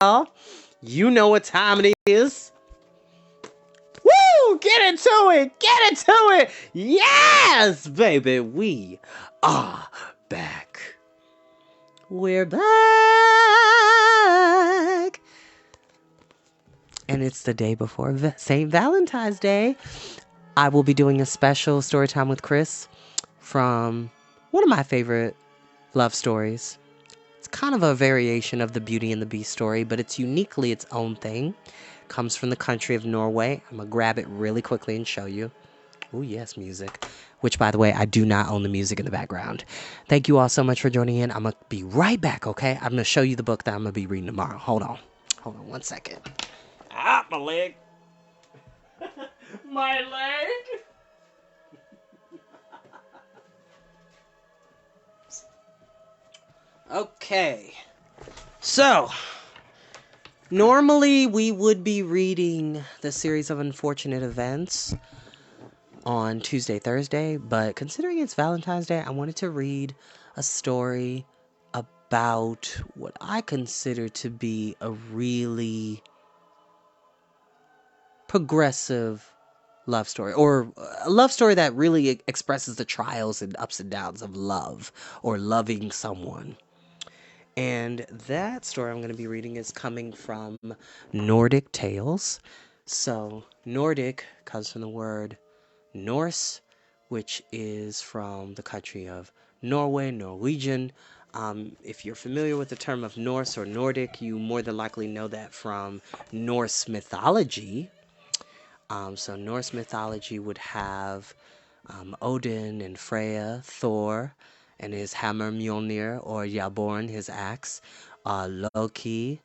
You know what time it is. Woo! Get into it! Get into it! Yes, baby, we are back. We're back. And it's the day before St. Valentine's Day. I will be doing a special story time with Chris from one of my favorite love stories. It's kind of a variation of the Beauty and the Beast story, but it's uniquely its own thing. Comes from the country of Norway. I'm going to grab it really quickly and show you. Oh, yes, music. Which, by the way, I do not own the music in the background. Thank you all so much for joining in. I'm going to be right back, okay? I'm going to show you the book that I'm going to be reading tomorrow. Hold on. Hold on one second. Ah, my leg. My leg. Okay. So, normally we would be reading the series of unfortunate events on Tuesday, Thursday, but considering it's Valentine's Day, I wanted to read a story about what I consider to be a really progressive love story, or a love story that really expresses the trials and ups and downs of love or loving someone. And that story I'm going to be reading is coming from Nordic Tales. So, Nordic comes from the word Norse, which is from the country of Norway, Norwegian. If you're familiar with the term of Norse or Nordic, you more than likely know that from Norse mythology. So Norse mythology would have Odin and Freya, Thor, and his hammer Mjolnir, or Jaborn, his axe, Loki,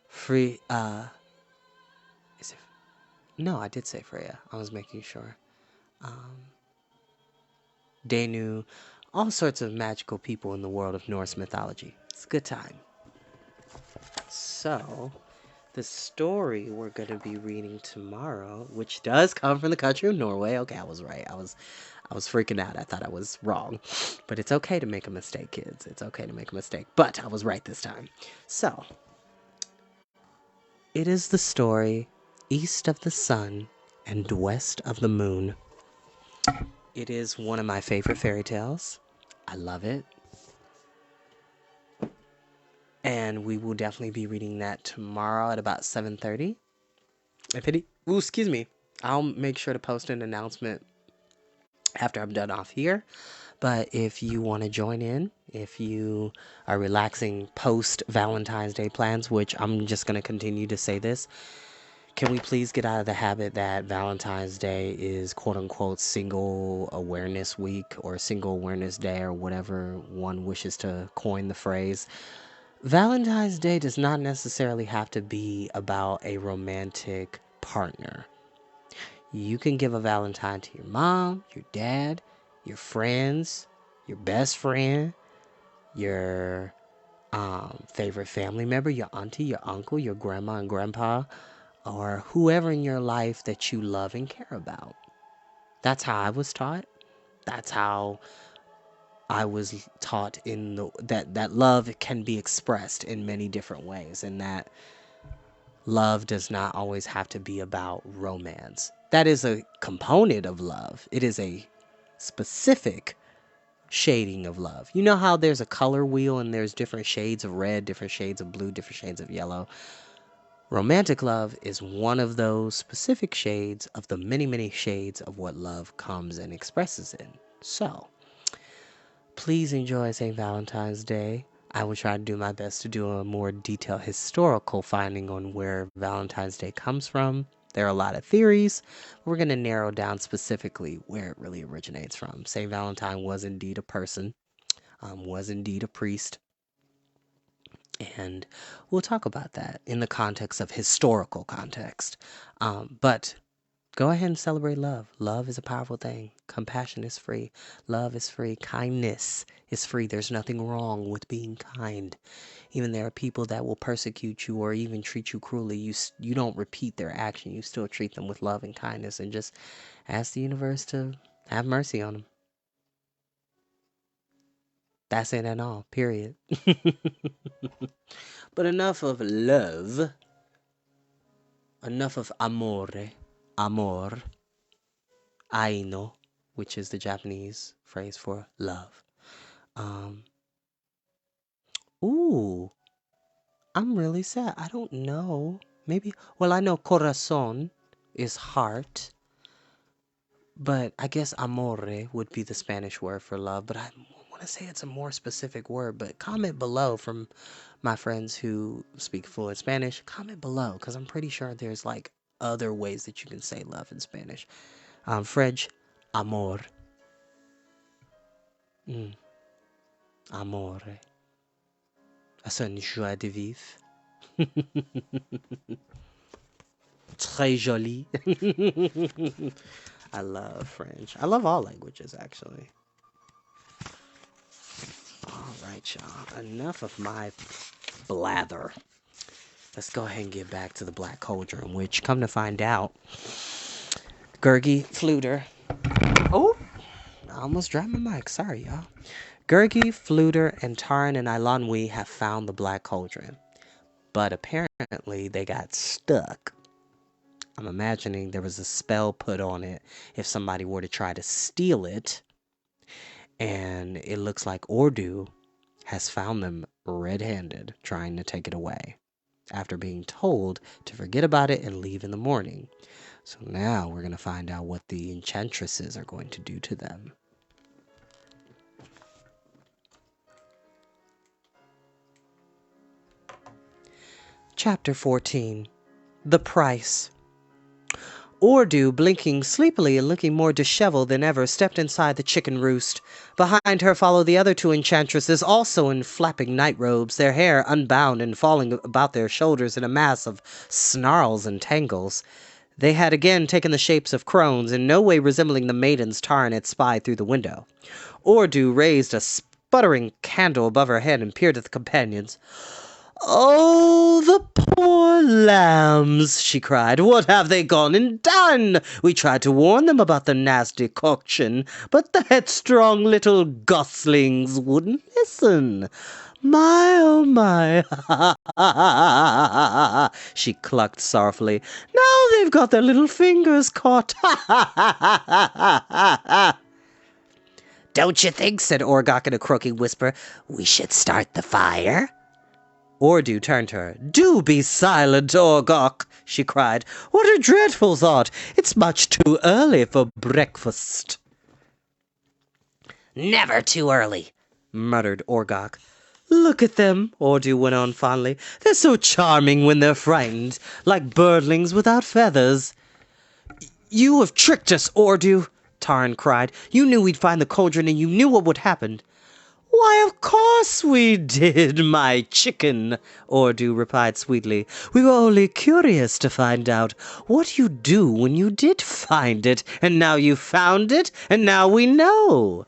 Free, is it, no, I did say Freya. I was making sure. Danu, all sorts of magical people in the world of Norse mythology. It's a good time. So, the story we're going to be reading tomorrow, which does come from the country of Norway. Okay, I was right. I was freaking out. I thought I was wrong. But it's okay to make a mistake, kids. It's okay to make a mistake. But I was right this time. So, it is the story East of the Sun and West of the Moon. It is one of my favorite fairy tales. I love it. And we will definitely be reading that tomorrow at about 7:30. Excuse me. I'll make sure to post an announcement after I'm done off here. But if you want to join in, if you are relaxing post Valentine's Day plans, which I'm just going to continue to say this, can we please get out of the habit that Valentine's Day is quote unquote single awareness week or single awareness day or whatever one wishes to coin the phrase? Valentine's Day does not necessarily have to be about a romantic partner. You can give a Valentine to your mom, your dad, your friends, your best friend, your favorite family member, your auntie, your uncle, your grandma and grandpa, or whoever in your life that you love and care about. That's how I was taught. That's how I was taught that love can be expressed in many different ways, and that love does not always have to be about romance. That is a component of love. It is a specific shading of love. You know how there's a color wheel and there's different shades of red, different shades of blue, different shades of yellow? Romantic love is one of those specific shades of the many, many shades of what love comes and expresses in. So, please enjoy St. Valentine's Day. I will try to do my best to do a more detailed historical finding on where Valentine's Day comes from. There are a lot of theories. We're going to narrow down specifically where it really originates from. St. Valentine was indeed a person, was indeed a priest. And we'll talk about that in the context of historical context. But go ahead and celebrate love. Love is a powerful thing. Compassion is free. Love is free. Kindness is free. There's nothing wrong with being kind. Even there are people that will persecute you or even treat you cruelly. You don't repeat their action. You still treat them with love and kindness and just ask the universe to have mercy on them. That's it at all. Period. But enough of love. Enough of amore. Amor. Aino, which is the Japanese phrase for love. Um, ooh, I'm really sad. I don't know. Maybe, well, I know corazon is heart, but I guess amore would be the Spanish word for love, but I want to say it's a more specific word. But comment below from my friends who speak fluent Spanish. Comment below, because I'm pretty sure there's like other ways that you can say love in Spanish. French, amor. Amore. C'est une joie de vivre. Très joli. I love French. I love all languages, actually. All right, y'all. Enough of my blather. Let's go ahead and get back to the Black Cauldron, which, come to find out, Gurgi, Fluter. Oh, I almost dropped my mic. Sorry, y'all. Gurgi, Fluter, and Taran and Ilanwi have found the Black Cauldron. But apparently they got stuck. I'm imagining there was a spell put on it if somebody were to try to steal it. And it looks like Ordu has found them red-handed trying to take it away after being told to forget about it and leave in the morning. So now we're going to find out what the enchantresses are going to do to them. Chapter 14. The Price. Ordu, blinking sleepily and looking more disheveled than ever, stepped inside the chicken roost. Behind her followed the other two enchantresses, also in flapping night robes, their hair unbound and falling about their shoulders in a mass of snarls and tangles. They had again taken the shapes of crones, in no way resembling the maidens Taran had spied through the window. Ordu raised a sputtering candle above her head and peered at the companions. "Oh, the poor lambs," she cried. "What have they gone and done? We tried to warn them about the nasty concoction, but the headstrong little goslings wouldn't listen. My, oh my, ha ha ha," she clucked sorrowfully. "Now they've got their little fingers caught. Ha ha ha ha ha ha ha." "Don't you think," said Orgok in a croaking whisper, "we should start the fire?" Ordu turned to her. "Do be silent, Orgok," she cried. "What a dreadful thought! It's much too early for breakfast." "Never too early," muttered Orgok. "Look at them," Ordu went on fondly. "They're so charming when they're frightened, like birdlings without feathers." "You have tricked us, Ordu," Taran cried. "You knew we'd find the cauldron, and you knew what would happen." "Why, of course we did, my chicken," Ordu replied sweetly. "We were only curious to find out what you'd do when you did find it, and now you found it, and now we know."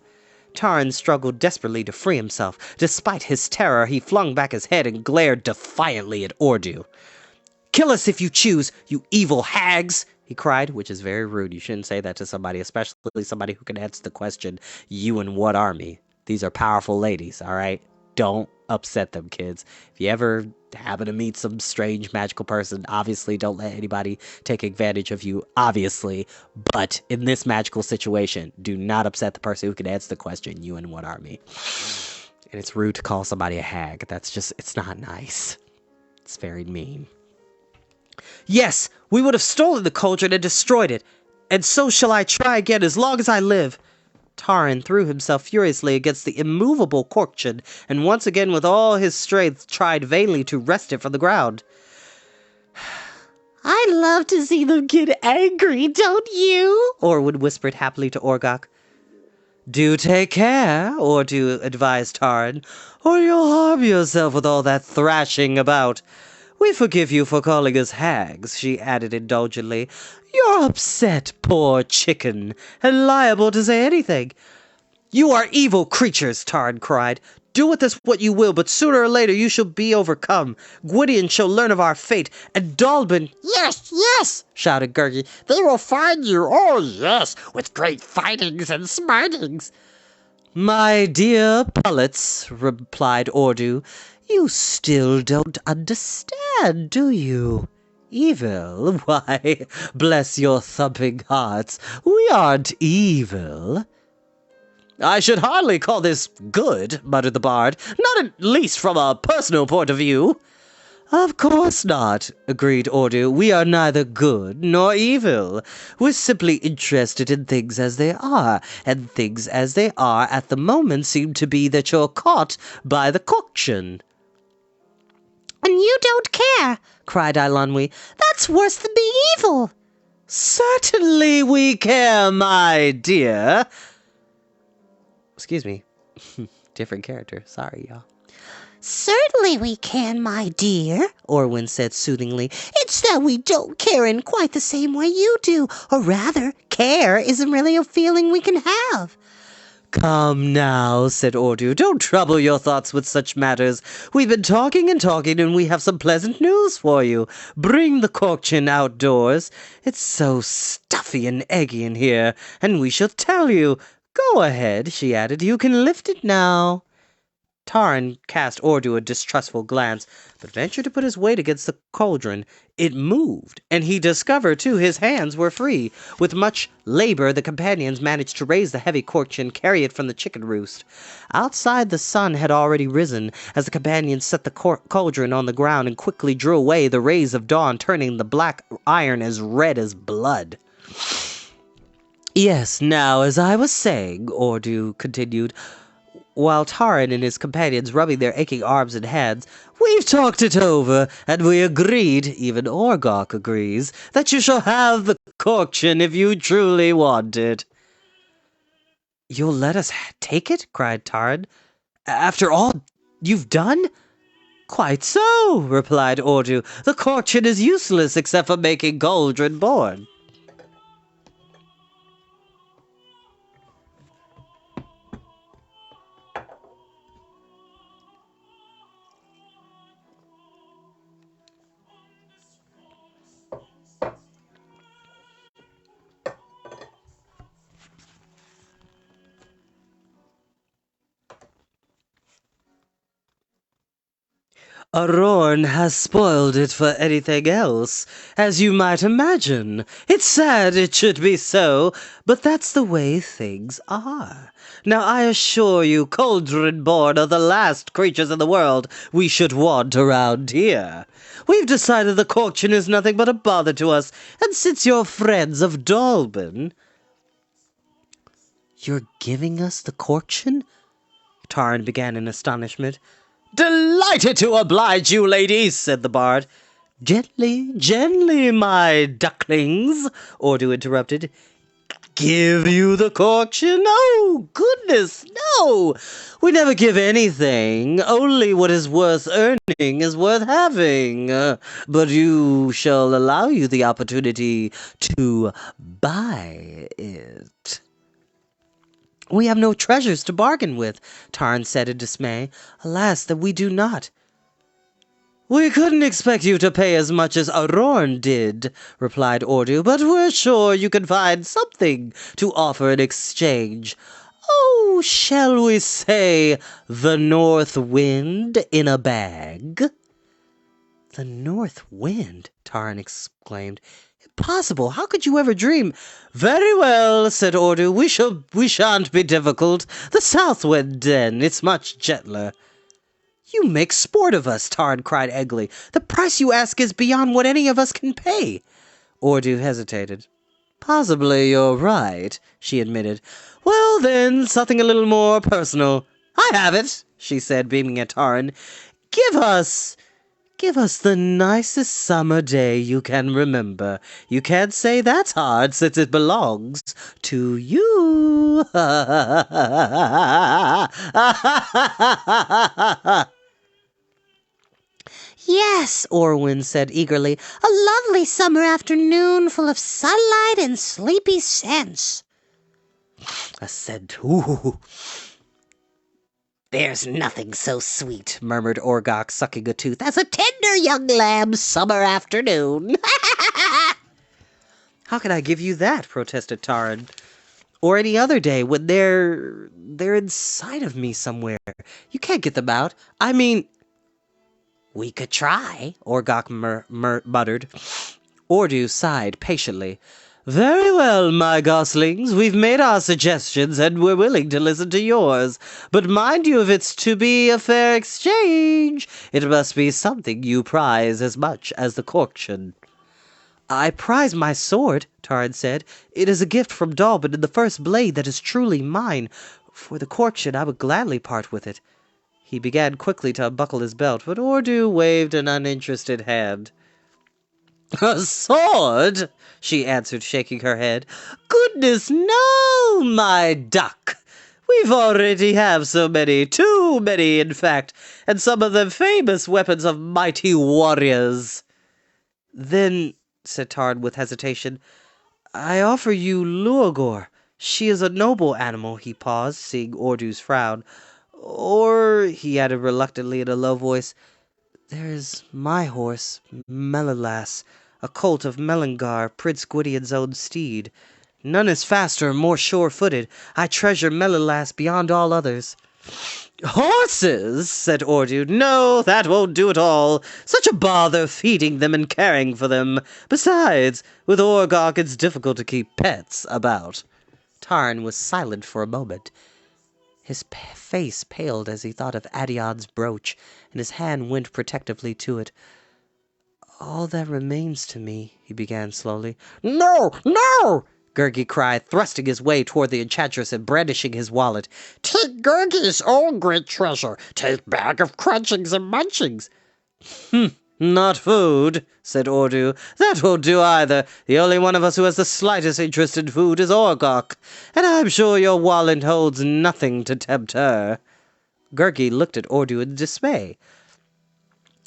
Taran struggled desperately to free himself. Despite his terror, he flung back his head and glared defiantly at Ordu. "Kill us if you choose, you evil hags!" he cried, which is very rude. You shouldn't say that to somebody, especially somebody who can answer the question, "You and what army?" These are powerful ladies, all right? Don't upset them, kids. If you ever happen to meet some strange magical person, obviously don't let anybody take advantage of you, obviously. But in this magical situation, do not upset the person who can answer the question, "You and what army?" And it's rude to call somebody a hag. That's just, it's not nice. It's very mean. "Yes, we would have stolen the cauldron and destroyed it. And so shall I try again as long as I live." Taran threw himself furiously against the immovable corkscrew, and once again with all his strength tried vainly to wrest it from the ground. "I love to see them get angry, don't you?" Orwood whispered happily to Orgok. "Do take care," Ordu advised Taran, "or you'll harm yourself with all that thrashing about. We forgive you for calling us hags," she added indulgently. "You're upset, poor chicken, and liable to say anything." "You are evil creatures," Taran cried. "Do with us what you will, but sooner or later you shall be overcome. Gwydion shall learn of our fate, and Dalbin—" "Yes, yes," shouted Gurgi. "They will find you, oh yes, with great fightings and smitings." "My dear pullets," replied Ordu, You still don't understand, do you? Evil? Why, bless your thumping hearts, we aren't evil. I should hardly call this good, muttered the bard, not at least from a personal point of view. Of course not, agreed Ordu. We are neither good nor evil. We're simply interested in things as they are, and things as they are at the moment seem to be that you're caught by the coction. And you don't care, cried Eilonwy. That's worse than being evil. Certainly we care, my dear. Excuse me. Different character. Sorry, y'all. Certainly we can, my dear, Orwin said soothingly. It's that we don't care in quite the same way you do. Or rather, care isn't really a feeling we can have. Come now, said Ordu. Don't trouble your thoughts with such matters. We've been talking and talking, and we have some pleasant news for you. Bring the corkchin outdoors. It's so stuffy and eggy in here, and we shall tell you. Go ahead, she added. You can lift it now. Taran cast Ordu a distrustful glance, but ventured to put his weight against the cauldron. It moved, and he discovered, too, his hands were free. With much labor, the companions managed to raise the heavy corkchin and carry it from the chicken roost. Outside, the sun had already risen, as the companions set the cauldron on the ground and quickly drew away the rays of dawn, turning the black iron as red as blood. Yes, now, as I was saying, Ordu continued, while Taran and his companions rubbing their aching arms and hands, we've talked it over, and we agreed, even Orgok agrees, that you shall have the corkchin if you truly want it. You'll let us take it? Cried Taran. After all you've done? Quite so, replied Ordu. The corkchin is useless except for making Cauldron born. Arorn has spoiled it for anything else, as you might imagine. It's sad it should be so, but that's the way things are. Now I assure you, Cauldron-born are the last creatures in the world we should want around here. We've decided the corkchin is nothing but a bother to us, and since you're friends of Dalbin... You're giving us the corkchin? Taran began in astonishment. Delighted to oblige you, ladies, said the bard. Gently, gently, my ducklings, Ordu interrupted. Give you the corkchin? Oh, goodness, no! We never give anything. Only what is worth earning is worth having. But you shall allow you the opportunity to buy it. We have no treasures to bargain with, Taran said in dismay. Alas, that we do not. We couldn't expect you to pay as much as Arorn did, replied Ordu, but we're sure you can find something to offer in exchange. Oh, shall we say the north wind in a bag? The north wind, Taran exclaimed. Impossible! How could you ever dream? Very well, said Ordu. We shan't be difficult. The south wind, then. It's much gentler. You make sport of us, Taran cried angrily. The price you ask is beyond what any of us can pay. Ordu hesitated. Possibly you're right, she admitted. Well, then, something a little more personal. I have it, she said, beaming at Taran. Give us the nicest summer day you can remember. You can't say that's hard since it belongs to you. Yes, Orwin said eagerly. A lovely summer afternoon full of sunlight and sleepy scents. I said, ooh. There's nothing so sweet, murmured Orgok, sucking a tooth, as a tender young lamb's summer afternoon. How can I give you that? Protested Taran. Or any other day when they're inside of me somewhere. You can't get them out. I mean, We could try, Orgok muttered. Ordu sighed patiently. Very well, my goslings, we've made our suggestions and we're willing to listen to yours. But mind you, if it's to be a fair exchange, it must be something you prize as much as the Corkshan. I prize my sword, Taran said. It is a gift from Dalbin and the first blade that is truly mine. For the Corkshan, I would gladly part with it. He began quickly to unbuckle his belt, but Ordu waved an uninterested hand. A sword? She answered, shaking her head. Goodness, no, my duck. We've already have so many, too many, in fact, and some of them famous weapons of mighty warriors. Then, said Tarn with hesitation, I offer you Luogor. She is a noble animal, he paused, seeing Ordu's frown. Or, he added reluctantly in a low voice, there is my horse, Melilas, a colt of Melangar, Prince Gwydion's own steed. None is faster or more sure-footed. I treasure Melilas beyond all others. Horses, said Ordu. No, that won't do at all. Such a bother feeding them and caring for them. Besides, with Orgok it's difficult to keep pets about. Tarn was silent for a moment. His face paled as he thought of Adion's brooch, and his hand went protectively to it. All that remains to me, he began slowly. No, no! Gurgi cried, thrusting his way toward the enchantress and brandishing his wallet. Take Gurgi's own great treasure. Take bag of crunchings and munchings. Not food, said Ordu. That won't do either. The only one of us who has the slightest interest in food is Orgok, and I'm sure your wallet holds nothing to tempt her. Gurgi looked at Ordu in dismay.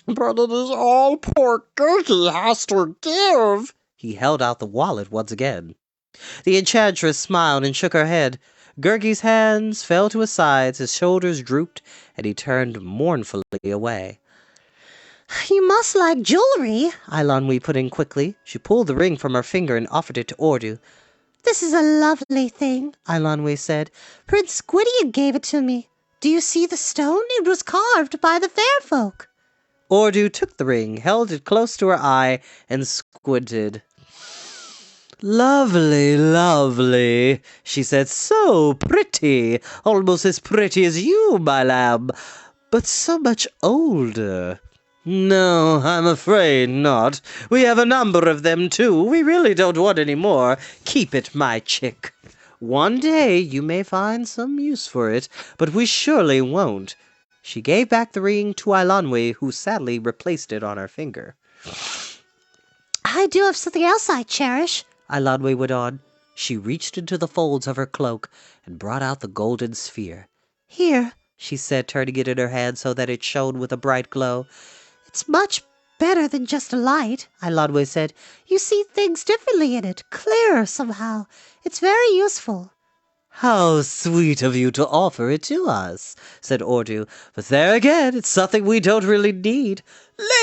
But it is all poor Gurgi has to give. He held out the wallet once again. The enchantress smiled and shook her head. Gurgi's hands fell to his sides, his shoulders drooped, and he turned mournfully away. You must like jewelry, Eilonwy put in quickly. She pulled the ring from her finger and offered it to Ordu. This is a lovely thing, Eilonwy said. Prince Gwydion gave it to me. Do you see the stone? It was carved by the fair folk. Ordu took the ring, held it close to her eye, and squinted. Lovely, lovely, she said. So pretty. Almost as pretty as you, my lamb. But so much older. No, I'm afraid not. We have a number of them, too. We really don't want any more. Keep it, my chick. One day you may find some use for it, but we surely won't. She gave back the ring to Eilonwy, who sadly replaced it on her finger. I do have something else I cherish, Eilonwy went on. She reached into the folds of her cloak and brought out the golden sphere. Here, she said, turning it in her hand so that it shone with a bright glow. It's much better than just a light, Eilonwy said. You see things differently in it, clearer somehow. It's very useful. How sweet of you to offer it to us, said Ordu. But there again, it's something we don't really need.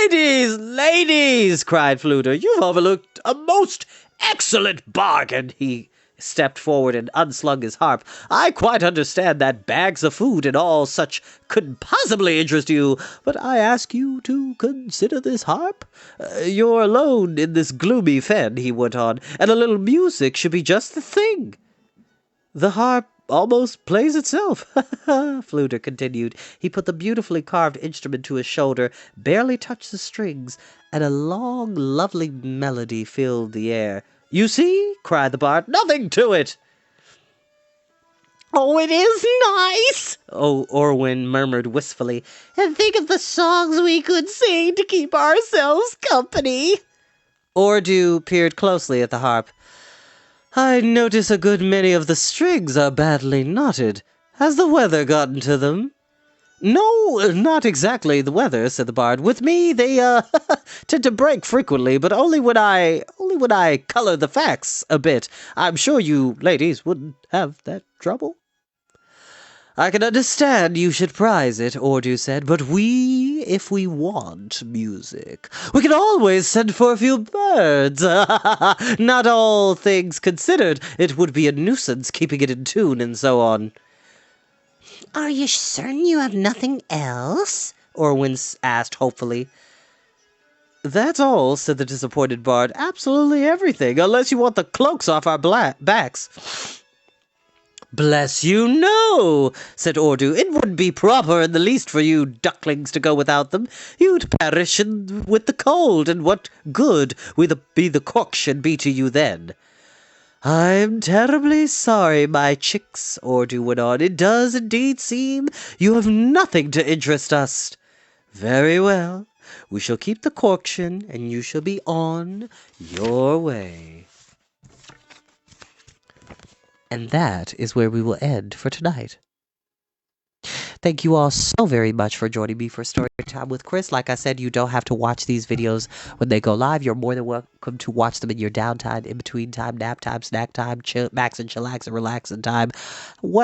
Ladies, ladies, cried Fluter, you've overlooked a most excellent bargain. He stepped forward and unslung his harp. I quite understand that bags of food and all such couldn't possibly interest you, but I ask you to consider this harp. You're alone in this gloomy fen, he went on, and a little music should be just the thing. The harp almost plays itself, Fluter continued. He put the beautifully carved instrument to his shoulder, barely touched the strings, and a long, lovely melody filled the air. You see, cried the bard, nothing to it. Oh, it is nice, Orwin murmured wistfully. And think of the songs we could sing to keep ourselves company. Ordu peered closely at the harp. I notice a good many of the strings are badly knotted. Has the weather gotten to them? No, not exactly the weather, said the bard. With me, they, tend to break frequently, but only when I color the facts a bit. I'm sure you ladies wouldn't have that trouble. I can understand you should prize it, Ordu said, but if we want music, we can always send for a few birds. Not all things considered, it would be a nuisance keeping it in tune and so on. Are you certain you have nothing else? Orwin asked hopefully. That's all, said the disappointed bard. Absolutely everything, unless you want the cloaks off our backs. Bless you, no, said Ordu. It wouldn't be proper in the least for you ducklings to go without them. You'd perish with the cold, and what good would the cook should be to you then? I'm terribly sorry, my chicks, Ordu went on. It does indeed seem you have nothing to interest us. Very well. We shall keep the corction, and you shall be on your way. And that is where we will end for tonight. Thank you all so very much for joining me for Storytime with Chris. Like I said, you don't have to watch these videos when they go live. You're more than welcome to watch them in your downtime, in between time, nap time, snack time, max and chillax and relaxing time.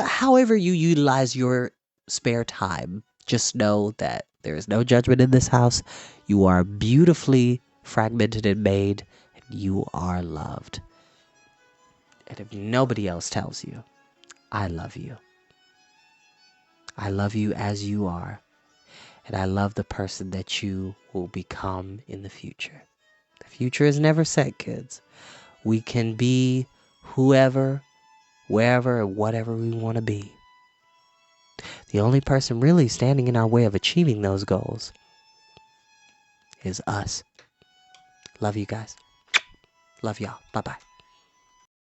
However you utilize your spare time, just know that there is no judgment in this house. You are beautifully fragmented and made, and you are loved. And if nobody else tells you, I love you. I love you as you are. And I love the person that you will become in the future. The future is never set, kids. We can be whoever, wherever, and whatever we want to be. The only person really standing in our way of achieving those goals is us. Love you guys. Love y'all. Bye-bye.